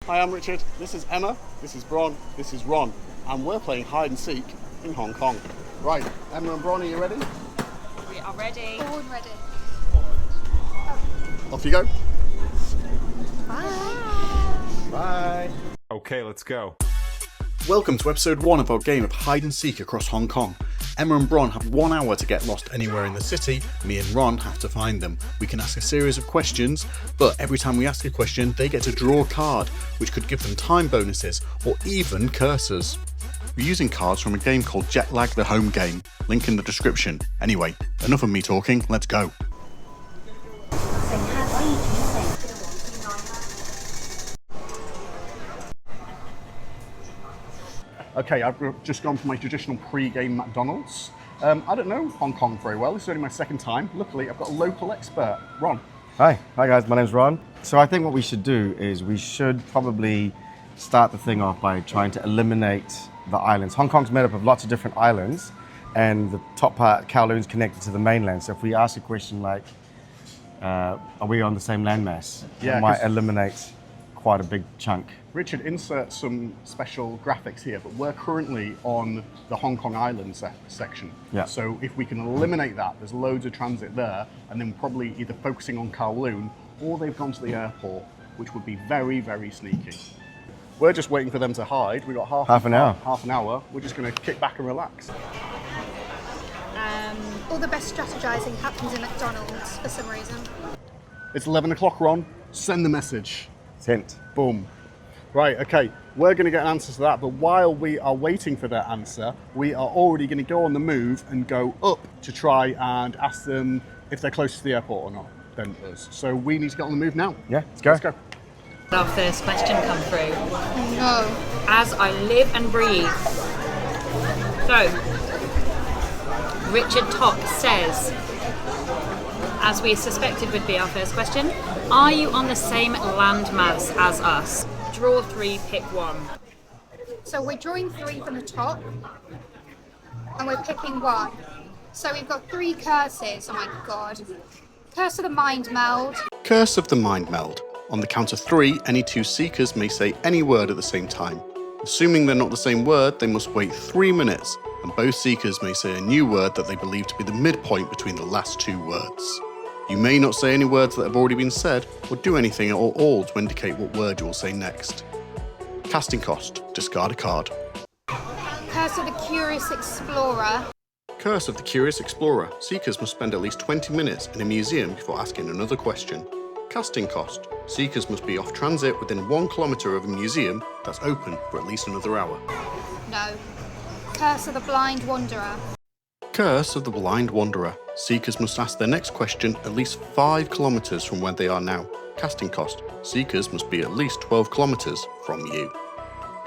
Hi, I'm Richard. This is Emma. This is Bron. This is Ron. And we're playing hide and seek in Hong Kong. Right, Emma and Bron, are you ready? We are ready. Born ready. Off you go. Bye. Bye. Okay, let's go. Welcome to episode 1 of our game of hide and seek across Hong Kong. Emma and Bron have 1 hour to get lost anywhere in the city. Me and Ron have to find them. We can ask a series of questions, but every time we ask a question, they get to draw a card, which could give them time bonuses or even curses. We're using cards from a game called Jetlag the Home Game. Link in the description. Anyway, enough of me talking, let's go. Okay, I've just gone for my traditional pre-game McDonald's. I don't know Hong Kong very well. This is only my second time. Luckily, I've got a local expert, Ron. Hi guys, my name's Ron. So I think what we should do is we should probably start the thing off by trying to eliminate the islands. Hong Kong's made up of lots of different islands, and the top part, Kowloon's connected to the mainland. So if we ask a question like, are we on the same landmass? Yeah, it might eliminate quite a big chunk. Richard, insert some special graphics here, but we're currently on the Hong Kong Island section. Yeah. So if we can eliminate that, there's loads of transit there, and then probably either focusing on Kowloon, or they've gone to the airport, which would be very, very sneaky. We're just waiting for them to hide. We've got half an hour. We're just going to kick back and relax. All the best strategizing happens in McDonald's for some reason. It's 11 o'clock, Ron. Send the message. Sent. Boom. Right, okay, we're going to get an answer to that, but while we are waiting for that answer, we are already going to go on the move and go up to try and ask them if they're close to the airport or not, than us. So we need to get on the move now. Yeah, let's go. Let's go. Our first question come through. No. As I live and breathe. So, Richard Tock says, as we suspected would be our first question, are you on the same landmass as us? Draw 3, pick 1. So we're drawing 3 from the top, and we're picking 1. So we've got 3 curses. Oh my god. Curse of the mind meld. Curse of the mind meld. On the count of 3, any 2 seekers may say any word at the same time. Assuming they're not the same word, they must wait 3 minutes, and both seekers may say a new word that they believe to be the midpoint between the last 2 words. You may not say any words that have already been said, or do anything at all to indicate what word you will say next. Casting cost. Discard a card. Curse of the curious explorer. Curse of the Curious Explorer. Seekers must spend at least 20 minutes in a museum before asking another question. Casting cost. Seekers must be off transit within 1 kilometre of a museum that's open for at least another hour. No. Curse of the blind wanderer. Curse of the Blind Wanderer. Seekers must ask their next question at least 5 kilometres from where they are now. Casting cost. Seekers must be at least 12 kilometres from you.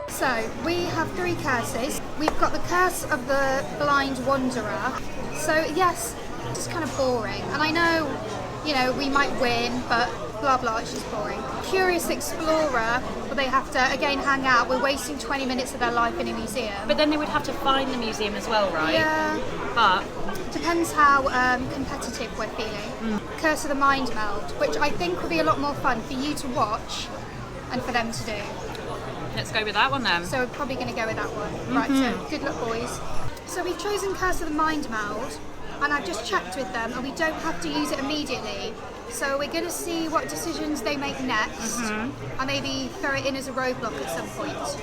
So we have 3 curses. We've got the curse of the blind wanderer. So yes, it's kind of boring. And I know, we might win, but blah blah, it's just boring. Curious explorer, but they have to again hang out. We're wasting 20 minutes of their life in a museum. But then they would have to find the museum as well, right? Yeah. But Depends how competitive we're feeling. Curse of the mind meld, which I think would be a lot more fun for you to watch and for them to do. let's go with that one then. So we're probably going to go with that one. Right, so good luck, boys. So we've chosen Curse of the Mind meld, and I've just checked with them, and we don't have to use it immediately. So we're going to see what decisions they make next, and maybe throw it in as a roadblock at some point.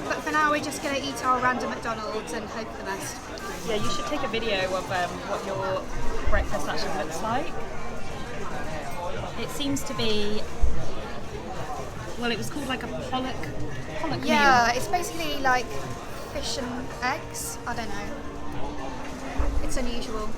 But for now, we're just going to eat our random McDonald's and hope for the best. Yeah, you should take a video of what your breakfast actually looks like. It seems to be, well, it was called like a pollock Yeah, meal. it's basically like fish and eggs. I don't know. It's unusual.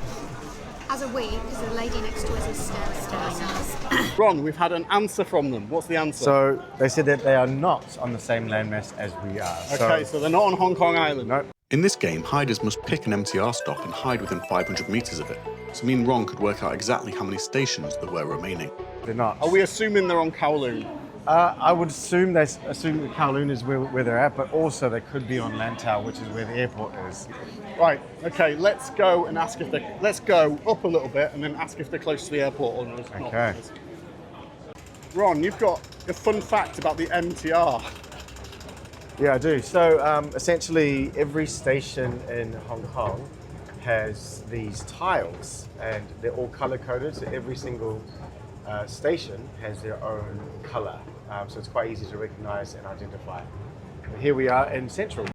As a we, because the lady next to us is staring at us. Ron, we've had an answer from them. What's the answer? So they said that they are not on the same landmass as we are. Okay, so they're not on Hong Kong Island. Nope. In this game, hiders must pick an MTR stop and hide within 500 metres of it. So me and Ron could work out exactly how many stations there were remaining. They're not. Are we assuming they're on Kowloon? I would assume that Kowloon is where they're at, but also they could be on Lantau, which is where the airport is. Right, okay, let's go and ask if they... Let's go up a little bit and then ask if they're close to the airport or not. Okay. Ron, you've got a fun fact about the MTR. Yeah, I do. So essentially, every station in Hong Kong has these tiles, and they're all color-coded, so every single station has their own color. So it's quite easy to recognize and identify. And here we are in Central.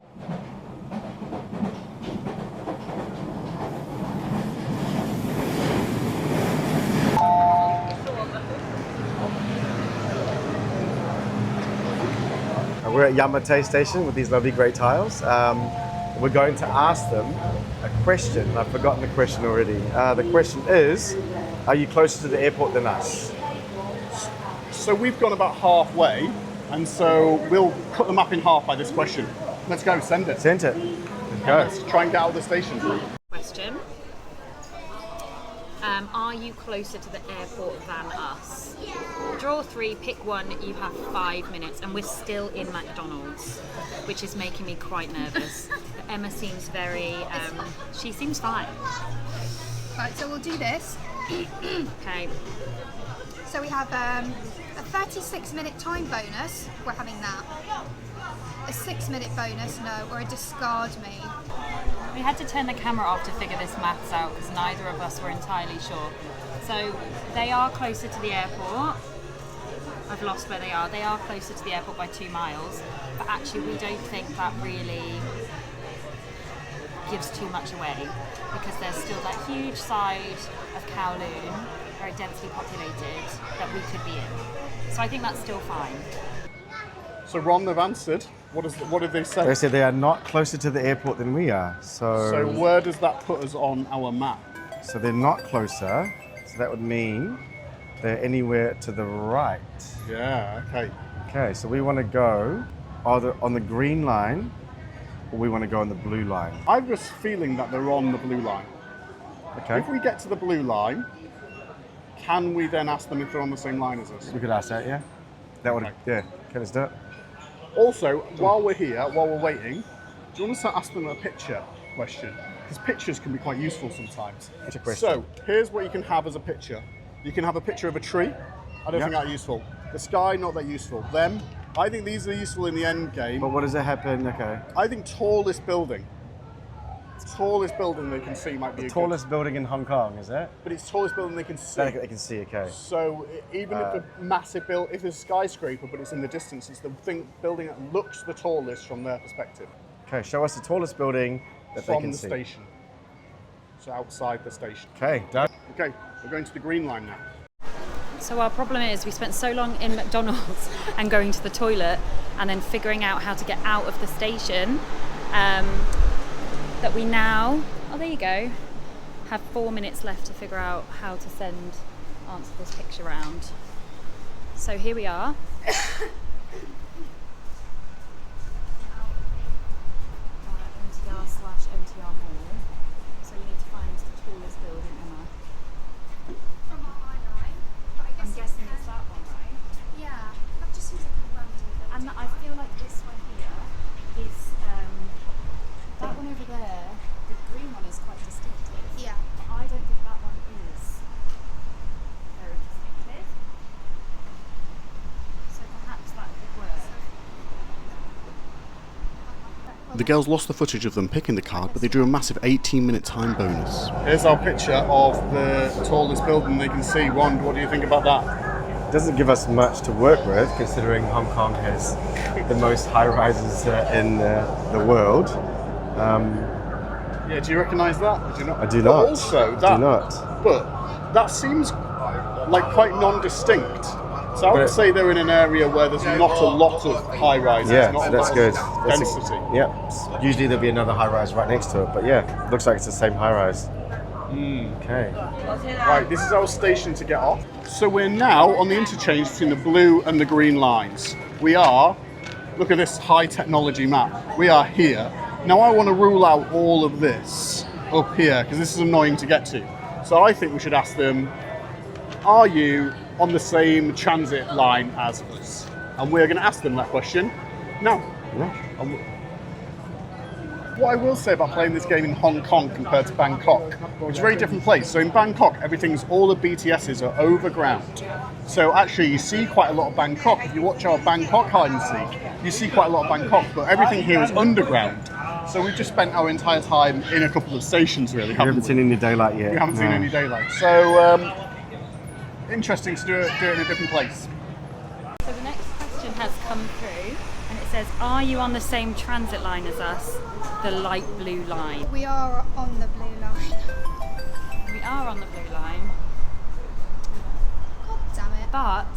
We're at Yamate Station with these lovely grey tiles. We're going to ask them a question. I've forgotten the question already. The question is, are you closer to the airport than us? So we've gone about halfway, and so we'll cut the map in half by this question. Let's go, send it. Send it. Let's go. Let's try and get out of the station. Question. Are you closer to the airport than us? Draw 3, pick one, you have 5 minutes, and we're still in McDonald's, which is making me quite nervous. But Emma seems very, she seems fine. Right, so we'll do this. Okay. So we have a 36-minute time bonus. We're having that. A 6-minute bonus, no, or a discard me. We had to turn the camera off to figure this maths out because neither of us were entirely sure. So they are closer to the airport. I've lost where they are. They are closer to the airport by 2 miles, but actually we don't think that really gives too much away because there's still that huge side of Kowloon, very densely populated, that we could be in. So I think that's still fine. So Ron, they've answered. What did they say? They said they are not closer to the airport than we are. So where does that put us on our map? So they're not closer. So that would mean they're anywhere to the right. Yeah, okay. Okay, so we want to go either on the green line or we want to go on the blue line. I was feeling that they're on the blue line. Okay. If we get to the blue line, can we then ask them if they're on the same line as us? We could ask that, yeah? That would, Okay. yeah. Okay, let's do it. Also, while we're here, while we're waiting, do you want us to ask them a picture question? Because pictures can be quite useful sometimes. Picture question. So, here's what you can have as a picture. You can have a picture of a tree. I don't think that's useful. The sky, not that useful. Them, I think these are useful in the end game. But what does that happen? Okay. I think tallest building. Tallest building they can see might be The tallest building in Hong Kong, is it? but it's tallest building they can see. That they can see, okay. So even if a massive if there's a skyscraper but it's in the distance, it's the building that looks the tallest from their perspective. Okay, show us the tallest building that they From can the see. station. So outside the station. Okay, done. Okay, we're going to the green line now. So our problem is we spent so long in McDonald's and going to the toilet and then figuring out how to get out of the station that we now, oh there you go, have 4 minutes left to figure out how to answer this picture round. So here we are. MTR/MTR Mall. So we need to find the tallest building, Emma. From our eye line. But I guess I'm guessing it's that one, right? Yeah, that just seems like a random building. And I feel like this one here is, that one over there, the green one is quite distinctive. Yeah. But I don't think that one is very distinctive. So perhaps that could work. The girls lost the footage of them picking the card, but they drew a massive 18-minute time bonus. Here's our picture of the tallest building they can see. Ron, what do you think about that? Doesn't give us much to work with, considering Hong Kong has the most high-rises in the world. Yeah, do you recognise that? Do you not? I do But not. also, I that, do not. But that seems like quite non-distinct. So I But would say they're in an area where there's not a lot of high-rises. Yeah, not a that's lot good. of That's density. yeah. Usually there'll be another high-rise right next to it, but yeah, looks like it's the same high-rise. Okay. Right, this is our station to get off. So we're now on the interchange between the blue and the green lines. We are, look at this high technology map. We are here. Now I want to rule out all of this up here because this is annoying to get to. So I think we should ask them, are you on the same transit line as us? And we're going to ask them that question now. Yeah. What I will say about playing this game in Hong Kong compared to Bangkok, it's a very different place. So in Bangkok, all the BTSs are overground. So actually you see quite a lot of Bangkok. If you watch our Bangkok hide and seek, you see quite a lot of Bangkok, but everything here is underground. So we've just spent our entire time in a couple of stations really. We haven't seen any daylight yet. We haven't seen any daylight. So interesting to do it in a different place. So the next question has come through and it says, are you on the same transit line as us? The light blue line. We are on the blue line. We are on the blue line. God damn it. But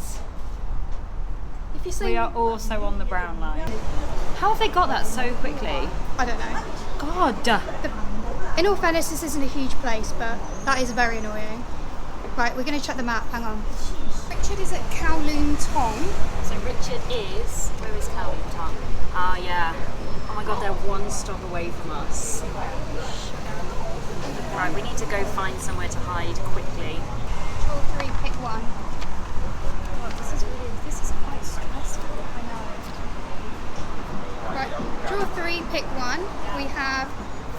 If you say we are also on the brown line. How have they got that so quickly? I don't know. God! In all fairness, this isn't a huge place, but that is very annoying. Right, we're going to check the map. Hang on. Richard is at Kowloon Tong. So Richard is... Where is Kowloon Tong? Ah, yeah. Oh my god, they're one stop away from us. Right, we need to go find somewhere to hide quickly. Draw 3, pick 1. God, this is quite stressful. I know. Right, draw 3, pick 1. We have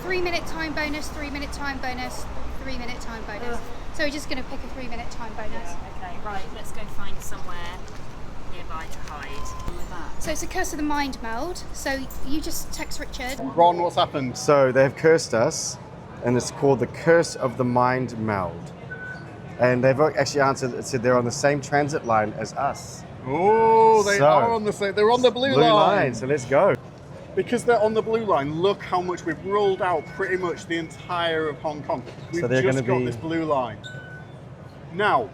3-minute time bonus, 3-minute time bonus, 3-minute time bonus. So we're just going to pick a 3-minute time bonus. Okay, right, let's go find somewhere nearby to hide. With that. So it's a Curse of the Mind meld. So you just text Richard. Ron, what's happened? So they've cursed us, and it's called the Curse of the Mind meld. And they've actually answered, it said they're on the same transit line as us. Oh, they So, are on the same. They're on the blue Blue line. line, so let's go. Because they're on the blue line, look how much we've rolled out pretty much the entire of Hong Kong. We've they're just gonna got be- this blue line. Now,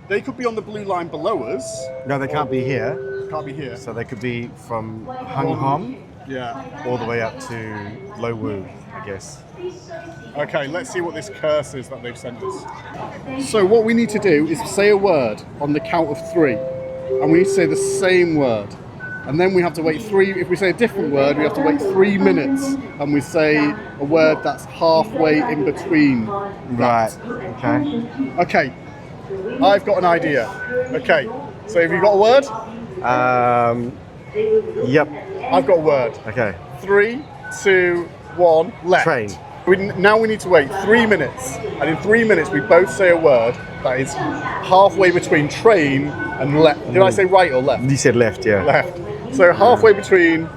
they could be on the blue line below us. No, they can't be here. Can't be here. So they could be from Hung Hom Yeah. all the way up to Lo Wu, I guess. Okay, let's see what this curse is that they've sent us. So what we need to do is say a word on the count of 3. And we need to say the same word. And then we have to wait 3, if we say a different word, we have to wait 3 minutes. And we say a word that's halfway in between. Right, okay. Okay, I've got an idea. Okay, so have you got a word? Yep, I've got a word. okay. 3, 2, 1, left. Train. Now we need to wait 3 minutes. And in 3 minutes, we both say a word that is halfway between train and left. Did I say right or left? You said left, yeah. Left. So halfway between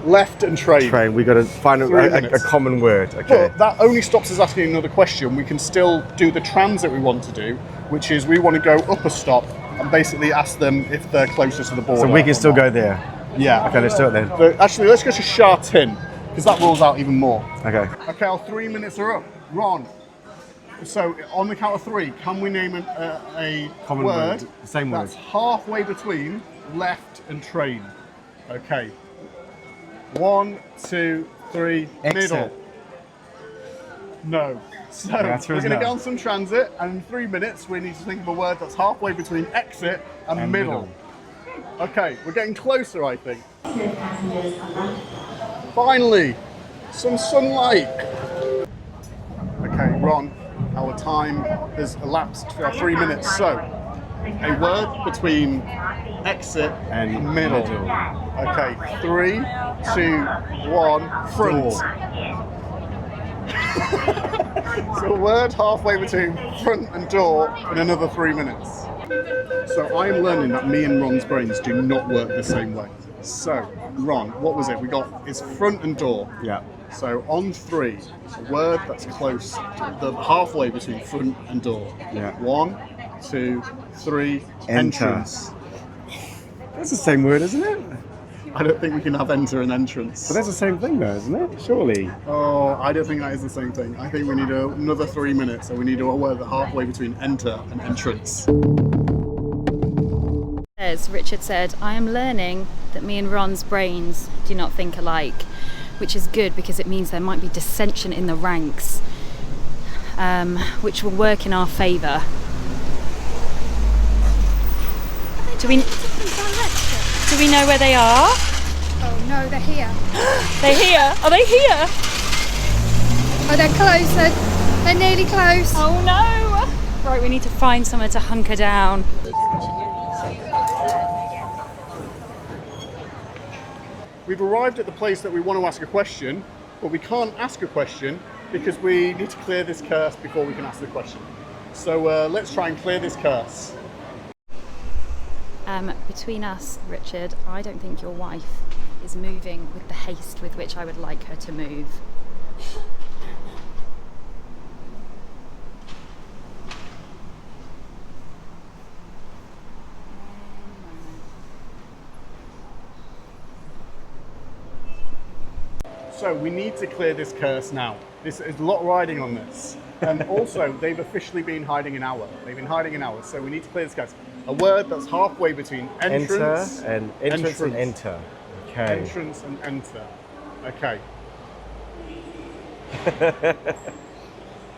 left and train. Train, we got to find 3 a minutes. common word, okay. But that only stops us asking another question. We can still do the transit we want to do, which is we want to go up a stop and basically ask them if they're closer to the border. So we can or still not. go there. Yeah. Okay, let's do it then. So actually, let's go to Sha Tin, because that rules out even more. Okay. Okay, our 3 minutes are up. Ron, so on the count of 3, can we name a Common word, the same word. that's halfway between left and train? Okay. 1, 2, 3, Exit. middle. No. So The answer we're is going to no. get on some transit, and in 3 minutes we need to think of a word that's halfway between exit and middle. Okay, we're getting closer, I think. Finally, some sunlight. Okay, Ron, our time has elapsed for our 3 minutes. So, a word between exit and middle. Okay, 3, 2, 1, front. So a word halfway between front and door in another 3 minutes. So I am learning that me and Ron's brains do not work the same way. So, Ron, what was it? We got is front and door. Yeah. So on 3, a word that's close to the halfway between front and door. Yeah. 1, 2, 3, Enter. entrance. That's the same word, isn't it? I don't think we can have enter and entrance. But that's the same thing though, isn't it? Surely. Oh, I don't think that is the same thing. I think we need another 3 minutes, so we need a word that halfway between enter and entrance. As Richard said, I am learning that me and Ron's brains do not think alike, which is good because it means there might be dissension in the ranks, which will work in our favour. Do we know where they are? Oh no, they're here. They're here. Are they here? Oh, they're close. They're nearly close. Oh no! Right, we need to find somewhere to hunker down. we've arrived at the place that we want to ask a question, but we can't ask a question because we need to clear this curse before we can ask the question. So let's try and clear this curse. Between us, Richard, I don't think your wife is moving with the haste with which I would like her to move. So we need to clear this curse now. There's a lot riding on this. And also, they've officially been hiding an hour. They've been hiding an hour, so we need to clear this curse. A word that's halfway between entrance and enter. Okay. Entrance and enter. Okay.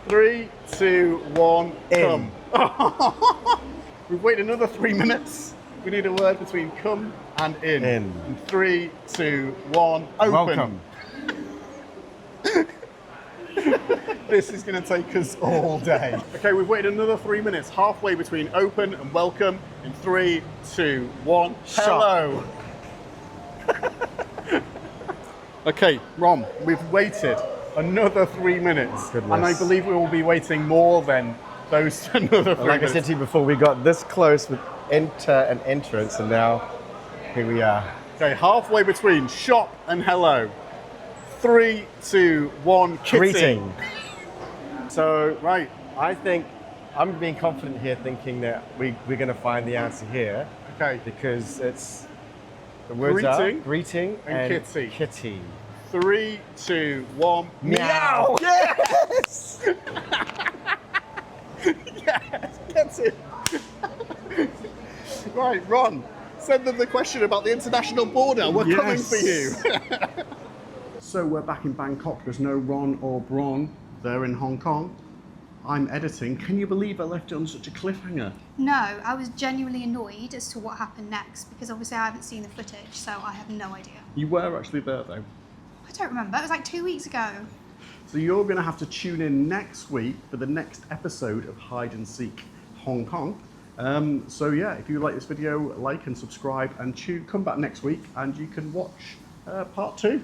3, 2, 1, come. We've waited another 3 minutes. We need a word between come and in. In. 3, 2, 1, open. Welcome. This is going to take us all day. Okay, we've waited another 3 minutes, halfway between open and welcome. In 3, 2, 1, hello. Okay, Ron, we've waited another 3 minutes. Goodness. And I believe we will be waiting more than those another 3 Like minutes. I said to you before, we got this close with enter and entrance, and now here we are. Okay, halfway between shop and hello. 3, 2, 1, kitty. Greeting. So, right, I think I'm being confident here thinking that we're going to find the answer here. Okay, Because it's, the words are Greeting greeting and kitty. kitty. 3, 2, 1, Meow. Yes! Yes, gets it. Right, Ron, send them the question about the international border. We're coming for you. So we're back in Bangkok. There's no Ron or Bron. They're in Hong Kong. I'm editing. Can you believe I left it on such a cliffhanger? No, I was genuinely annoyed as to what happened next because obviously I haven't seen the footage, so I have no idea. You were actually there though. I don't remember. It was like 2 weeks ago. So you're going to have to tune in next week for the next episode of Hide and Seek Hong Kong. So yeah, if you like this video, like and subscribe, and come back next week and you can watch part 2.